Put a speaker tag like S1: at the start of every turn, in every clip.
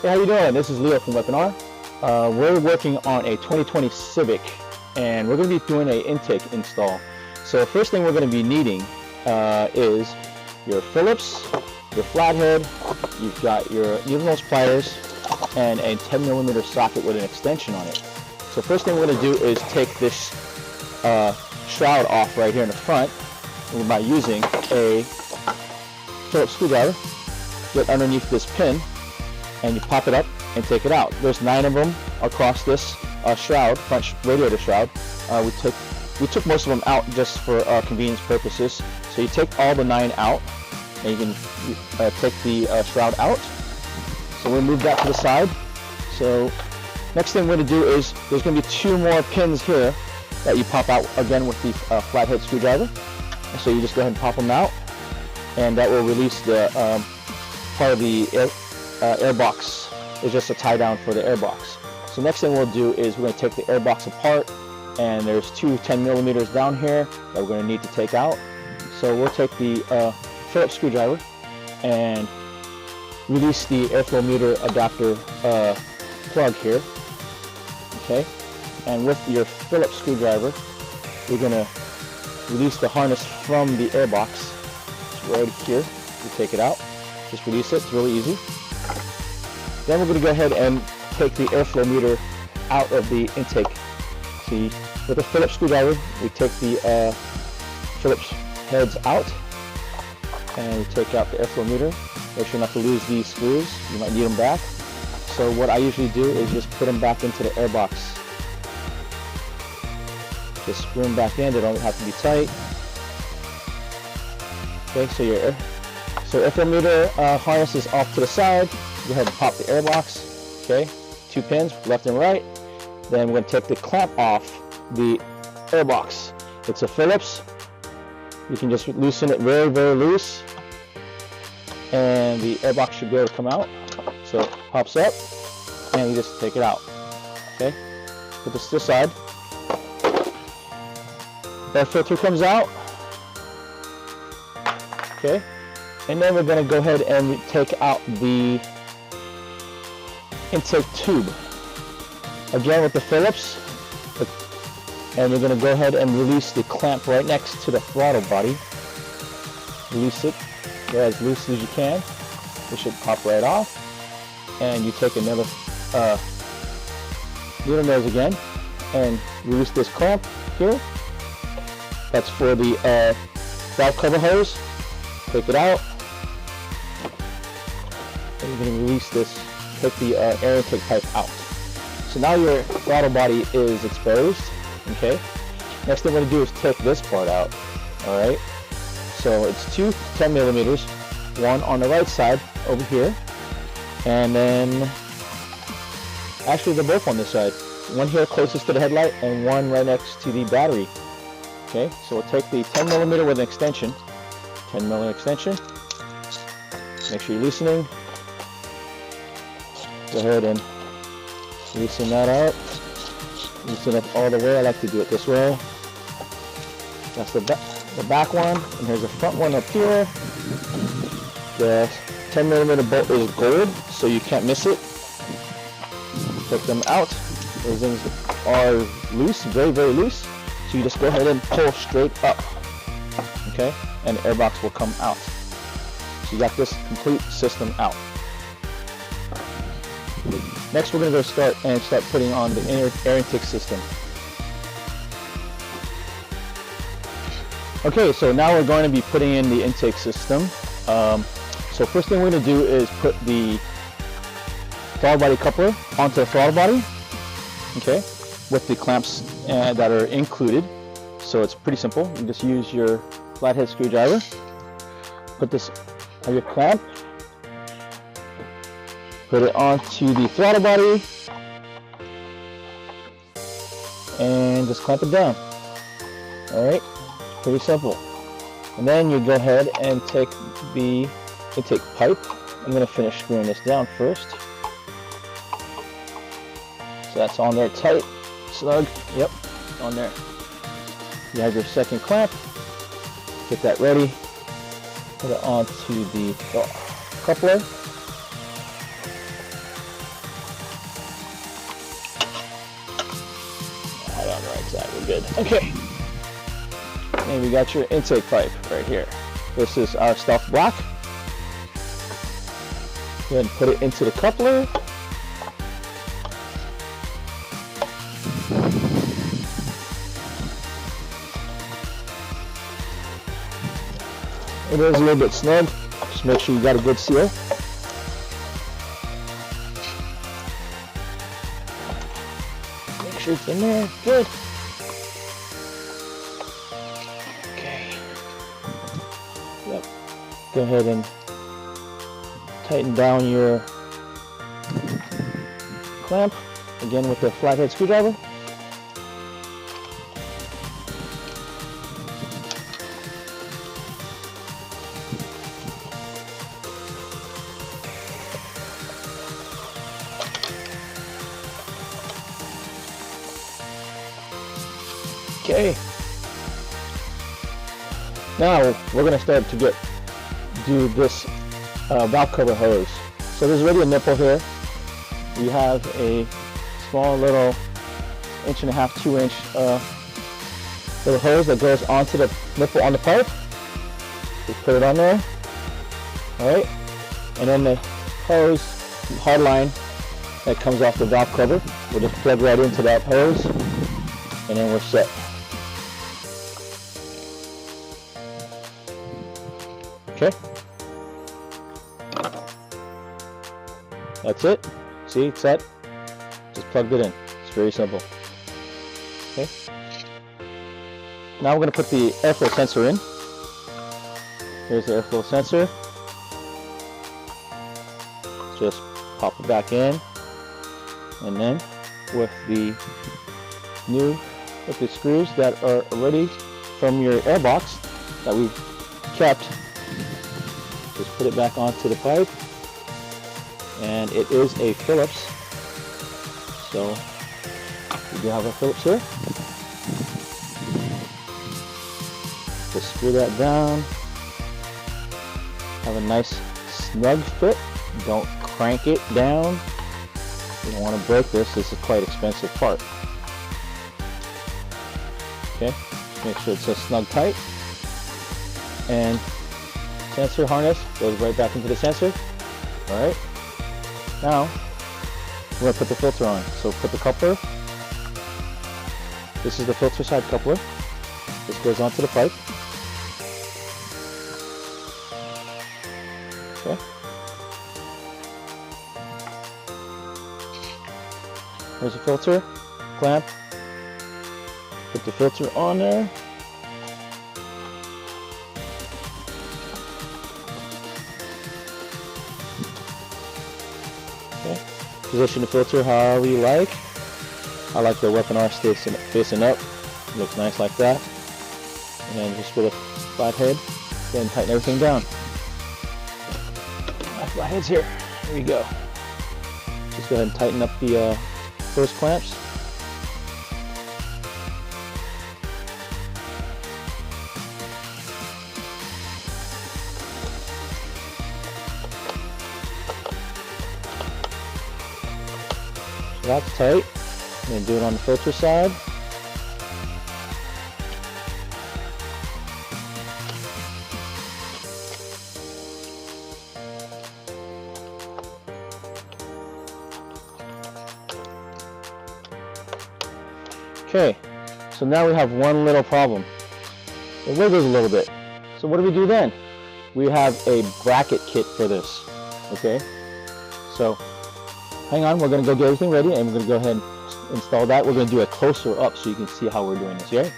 S1: Hey, how you doing? This is Leo from Weapon.R. We're working on a 2020 Civic, and we're going to be doing an intake install. So the first thing we're going to be needing is your Phillips, your flathead, you've got your needle nose pliers, and a 10mm socket with an extension on it. So first thing we're going to do is take this shroud off right here in the front by using a Phillips screwdriver. Get underneath this pin and you pop it up and take it out. There's 9 of them across this shroud, front radiator shroud. We took most of them out just for convenience purposes. So you take all the 9 out and you can take the shroud out. So we'll move that to the side. So next thing we're going to do is there's going to be 2 more pins here that you pop out again with the flathead screwdriver. So you just go ahead and pop them out, and that will release the part of the air box. It's just a tie down for the air box. So next thing we'll do is we're going to take the air box apart, and there's 2 10mm down here that we're going to need to take out. So we'll take the Phillips screwdriver and release the airflow meter adapter plug here. Okay, and with your Phillips screwdriver, we're going to release the harness from the air box. It's right here. You take it out. Just release it. It's really easy. Then we're going to go ahead and take the airflow meter out of the intake. See, with a Phillips screwdriver, we take the Phillips heads out, and we take out the airflow meter. Make sure not to lose these screws. You might need them back. So what I usually do is just put them back into the air box. Just screw them back in. They don't have to be tight. Okay, so your airflow meter harness is off to the side. Go ahead and pop the air box. Okay, 2 pins, left and right. Then we're going to take the clamp off the air box. It's a Phillips. You can just loosen it very, very loose, and the air box should be able to come out. So it pops up, and you just take it out. Okay, put this to the side. Air filter comes out. Okay, and then we're going to go ahead and take out the intake tube again with the Phillips, and we're going to go ahead and release the clamp right next to the throttle body. Release it, go as loose as you can. It should pop right off, and you take another needle nose again and release this clamp here. That's for the valve cover hose. Take it out, and you're going to release this. Take the air intake pipe out. So now your throttle body is exposed. Okay. Next thing we're going to do is take this part out. All right. So it's 2 10mm, one on the right side over here, and then actually they're both on this side. One here closest to the headlight, and one right next to the battery. Okay. So we'll take the 10mm with an extension. 10mm extension. Make sure you're loosening. Go ahead and loosen that out. Loosen up all the way. I like to do it this way. That's the back one, and here's the front one up here. The 10mm bolt is gold, so you can't miss it. Take them out. Those things are loose, very, very loose. So you just go ahead and pull straight up. Okay, and the airbox will come out. So you got this complete system out. Next, we're going to go start putting on the inner air intake system. Okay, so now we're going to be putting in the intake system. So first thing we're going to do is put the throttle body coupler onto the throttle body. Okay, with the clamps that are included. So it's pretty simple. You just use your flathead screwdriver. Put this on your clamp. Put it onto the throttle body, and just clamp it down. Alright, pretty simple. And then you go ahead and take the intake pipe. I'm going to finish screwing this down first. So that's on there tight, snug. Yep, on there. You have your second clamp. Get that ready. Put it onto the coupler. good. Okay. And we got your intake pipe right here. This is our Stealth Black. Go ahead and put it into the coupler. It is a little bit snug. Just make sure you got a good seal. Make sure it's in there. Good. Okay. Yep. Go ahead and tighten down your clamp again with the flathead screwdriver. Okay. Now we're going to start to do this valve cover hose. So there's already a nipple here. We have a small little 1.5 to 2 inch little hose that goes onto the nipple on the pipe. Just put it on there. Alright. And then the hose hard line that comes off the valve cover. We'll just plug right into that hose and then we're set. Okay. That's it. See, it's set. Just plugged it in. It's very simple. Okay. Now we're going to put the airflow sensor in. Here's the airflow sensor. Just pop it back in. And then with the screws that are already from your air box that we kept, just put it back onto the pipe. And it is a Phillips, so we do have a Phillips here. Just screw that down. Have a nice snug fit. Don't crank it down. You don't want to break this. This is quite expensive part. Okay, just make sure it's snug tight. And sensor harness goes right back into the sensor. All right. Now, we're going to put the filter on. So put the coupler. This is the filter side coupler. This goes onto the pipe. Okay. There's a filter, clamp. Put the filter on there. Okay. Position the filter however you like. I like the Weapon.R facing up. It looks nice like that. And then just with a flat head, go ahead and tighten everything down. My flat head's here. There we go. Just go ahead and tighten up the first clamps. So that's tight. And then do it on the filter side. Okay, so now we have one little problem. It wiggles a little bit. So what do we do then? We have a bracket kit for this. Okay, so hang on, we're going to go get everything ready and we're going to go ahead and install that. We're going to do a closer up so you can see how we're doing this, yeah?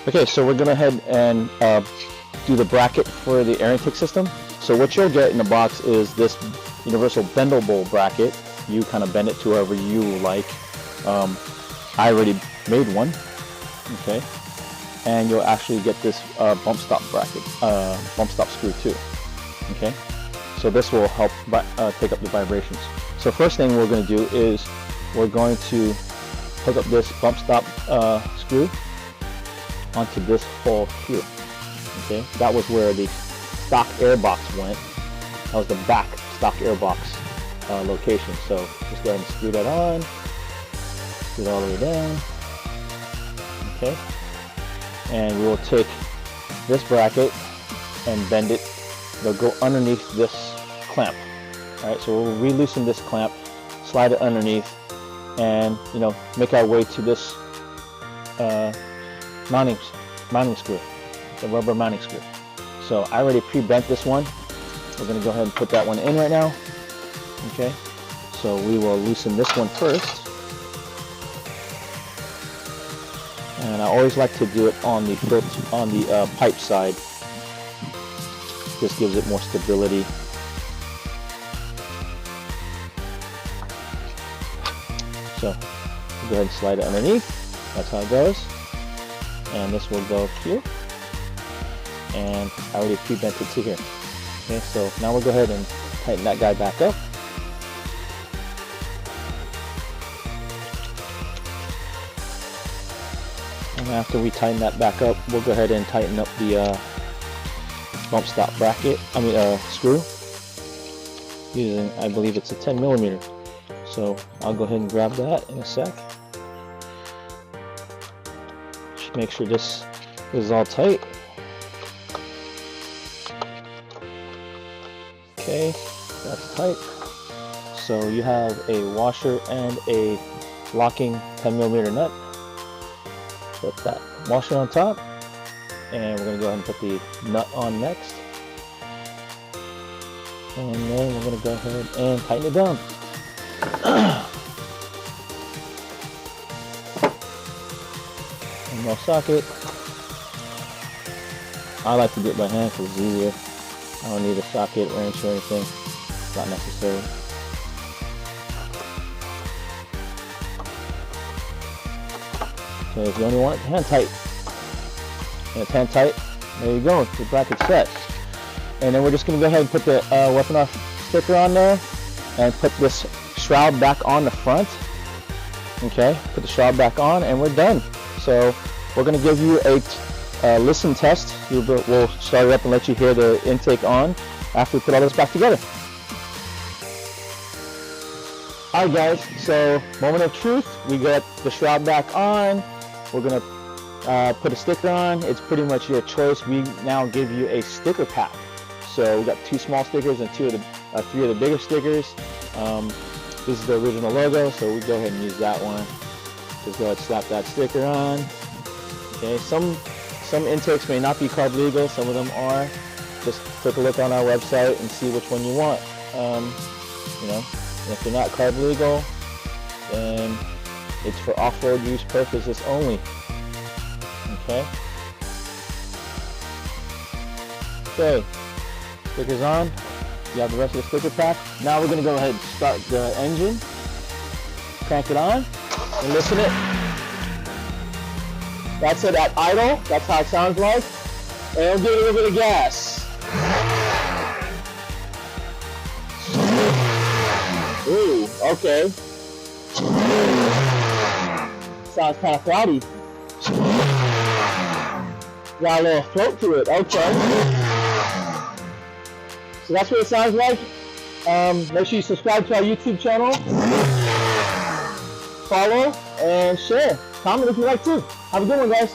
S1: Okay, so we're going to head and do the bracket for the air intake system. So what you'll get in the box is this universal bendable bracket. You kind of bend it to wherever you like. I already made one, okay? And you'll actually get this bump stop bracket, bump stop screw too, okay? So this will help take up the vibrations. So first thing we're going to do is we're going to hook up this bump stop screw onto this hole here, okay? That was where the stock air box went. That was the back stock air box location. So just go ahead and screw that on. Screw it all the way down. Okay. And we will take this bracket and bend it. It'll go underneath this clamp. Alright, so we'll re-loosen this clamp, slide it underneath, and make our way to this mounting screw, the rubber mounting screw. So I already pre-bent this one. We're going to go ahead and put that one in right now. Okay, so we will loosen this one first. And I always like to do it on the pipe side. This gives it more stability. So go ahead and slide it underneath. That's how it goes. And this will go here. And I already pre-bent it to here. Okay, so now we'll go ahead and tighten that guy back up. And after we tighten that back up, we'll go ahead and tighten up the bump stop bracket, screw, using, I believe it's a 10mm. So I'll go ahead and grab that in a sec. Just make sure this is all tight. Okay, that's tight. So you have a washer and a locking 10mm nut. Put that washer on top, and we're going to go ahead and put the nut on next. And then we're going to go ahead and tighten it down. And no socket. I like to do it by hand because it's easier. I don't need a socket, wrench, or anything. It's not necessary. So if you only want it hand tight, and it's hand tight, there you go, the bracket's set. And then we're just going to go ahead and put the Weapon.R sticker on there, and put this shroud back on the front. Okay, put the shroud back on, and we're done. So we're going to give you a listen test. We'll start it up and let you hear the intake on after we put all this back together. Alright guys, so moment of truth. We got the shroud back on. We're going to put a sticker on. It's pretty much your choice. We now give you a sticker pack. So we got 2 small stickers and 3 of the bigger stickers. This is the original logo, so we go ahead and use that one. Just go ahead and slap that sticker on. Okay, some intakes may not be carb legal, some of them are. Just take a look on our website and see which one you want. If they're not carb legal, then it's for off-road use purposes only. Okay. Okay. Stickers on. You have the rest of the sticker pack. Now we're going to go ahead and start the engine. Crank it on and listen it. That's it at idle. That's how it sounds like. And we'll give it a little bit of gas. Ooh, okay. Sounds kind of cloudy. Got a little float to it. Okay. So that's what it sounds like. Make sure you subscribe to our YouTube channel. Follow and share. Comment if you like too. Have a good one, guys.